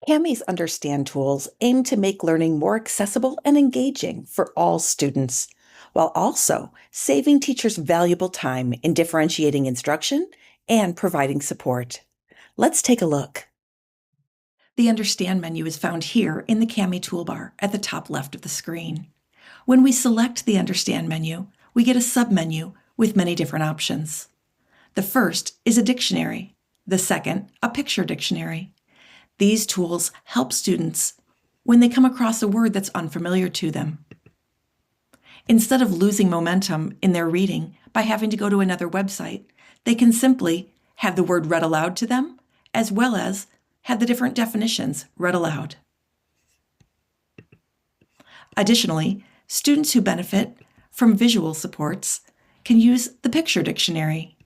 Kami's Understand tools aim to make learning more accessible and engaging for all students, while also saving teachers valuable time in differentiating instruction and providing support. Let's take a look. The Understand menu is found here in the Kami toolbar at the top left of the screen. When we select the Understand menu, we get a submenu with many different options. The first is a dictionary, the second, a picture dictionary. These tools help students when they come across a word that's unfamiliar to them. Instead of losing momentum in their reading by having to go to another website, they can simply have the word read aloud to them, as well as have the different definitions read aloud. Additionally, students who benefit from visual supports can use the picture dictionary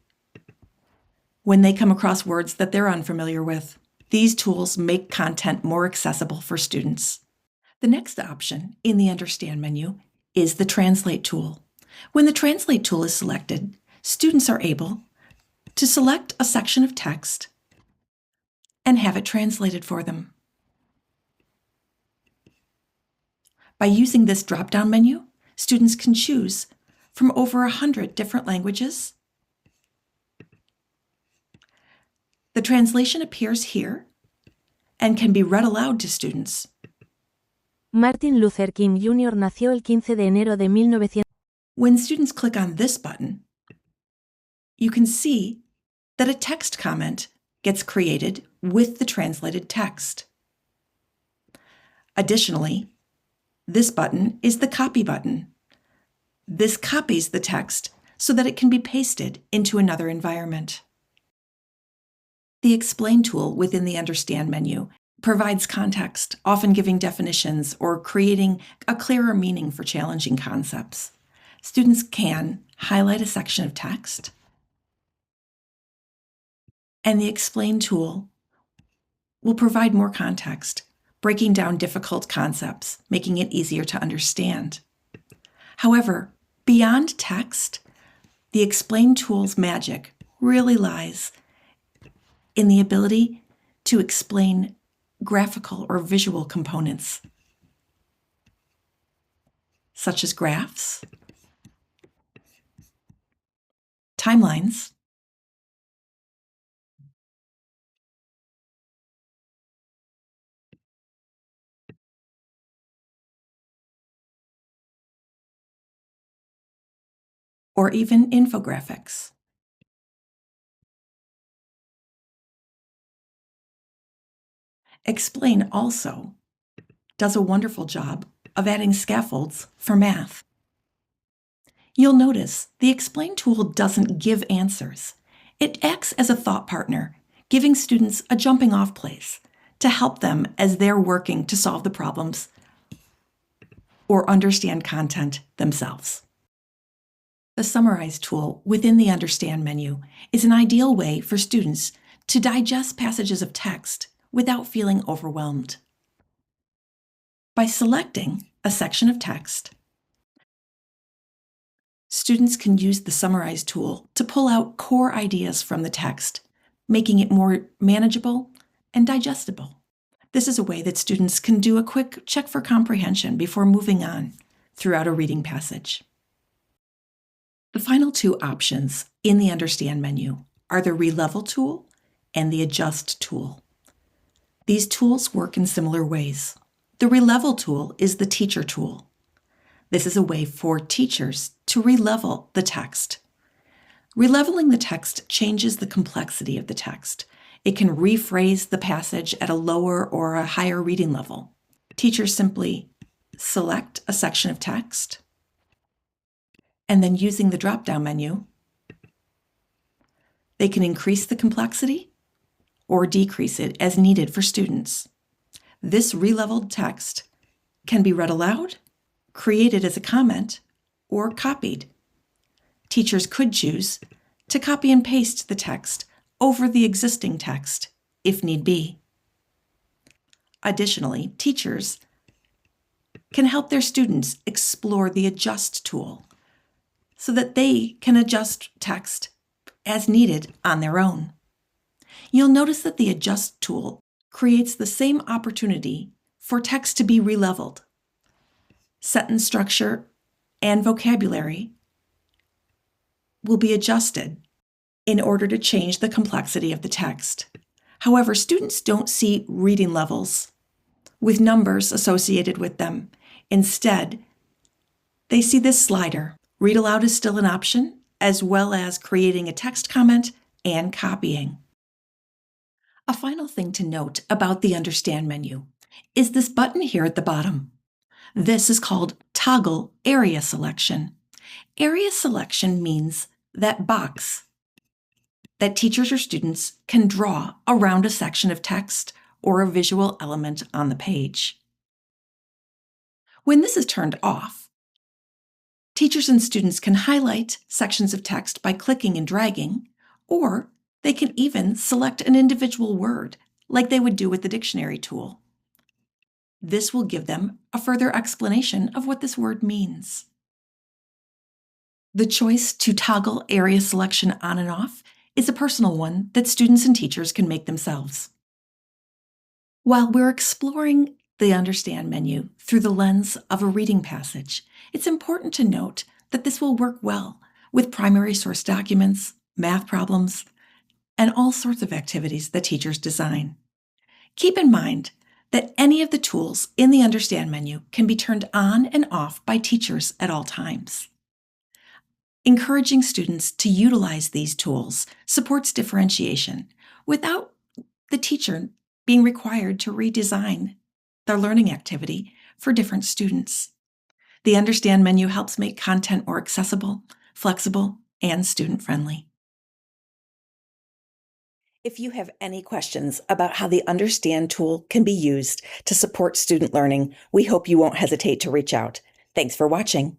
when they come across words that they're unfamiliar with. These tools make content more accessible for students. The next option in the Understand menu is the Translate tool. When the Translate tool is selected, students are able to select a section of text and have it translated for them. By using this drop-down menu, students can choose from over 100 different languages. The translation appears here and can be read aloud to students. Martin Luther King Jr. nació el 15 de enero de 1900. When students click on this button, you can see that a text comment gets created with the translated text. Additionally, this button is the Copy button. This copies the text so that it can be pasted into another environment. The Explain tool within the Understand menu provides context, often giving definitions or creating a clearer meaning for challenging concepts. Students can highlight a section of text, and the Explain tool will provide more context, breaking down difficult concepts, making it easier to understand. However, beyond text, the Explain tool's magic really lies in the ability to explain graphical or visual components, such as graphs, timelines, or even infographics. Explain also does a wonderful job of adding scaffolds for math. You'll notice the Explain tool doesn't give answers. It acts as a thought partner, giving students a jumping-off place to help them as they're working to solve the problems or understand content themselves. The Summarize tool within the Understand menu is an ideal way for students to digest passages of text without feeling overwhelmed. By selecting a section of text, students can use the Summarize tool to pull out core ideas from the text, making it more manageable and digestible. This is a way that students can do a quick check for comprehension before moving on throughout a reading passage. The final two options in the Understand menu are the Relevel tool and the Adjust tool. These tools work in similar ways. The Relevel tool is the teacher tool. This is a way for teachers to relevel the text. Releveling the text changes the complexity of the text. It can rephrase the passage at a lower or a higher reading level. Teachers simply select a section of text, and then using the drop-down menu, they can increase the complexity or decrease it as needed for students. This releveled text can be read aloud, created as a comment, or copied. Teachers could choose to copy and paste the text over the existing text if need be. Additionally, teachers can help their students explore the Adjust tool so that they can adjust text as needed on their own. You'll notice that the Adjust tool creates the same opportunity for text to be releveled. Sentence structure and vocabulary will be adjusted in order to change the complexity of the text. However, students don't see reading levels with numbers associated with them. Instead, they see this slider. Read aloud is still an option, as well as creating a text comment and copying. A final thing to note about the Understand menu is this button here at the bottom. This is called Toggle Area Selection. Area selection means that box that teachers or students can draw around a section of text or a visual element on the page. When this is turned off, teachers and students can highlight sections of text by clicking and dragging, or they can even select an individual word, like they would do with the dictionary tool. This will give them a further explanation of what this word means. The choice to toggle area selection on and off is a personal one that students and teachers can make themselves. While we're exploring the Understand menu through the lens of a reading passage, it's important to note that this will work well with primary source documents, math problems, and all sorts of activities that teachers design. Keep in mind that any of the tools in the Understand menu can be turned on and off by teachers at all times. Encouraging students to utilize these tools supports differentiation without the teacher being required to redesign their learning activity for different students. The Understand menu helps make content more accessible, flexible, and student-friendly. If you have any questions about how the Understand tool can be used to support student learning, we hope you won't hesitate to reach out. Thanks for watching.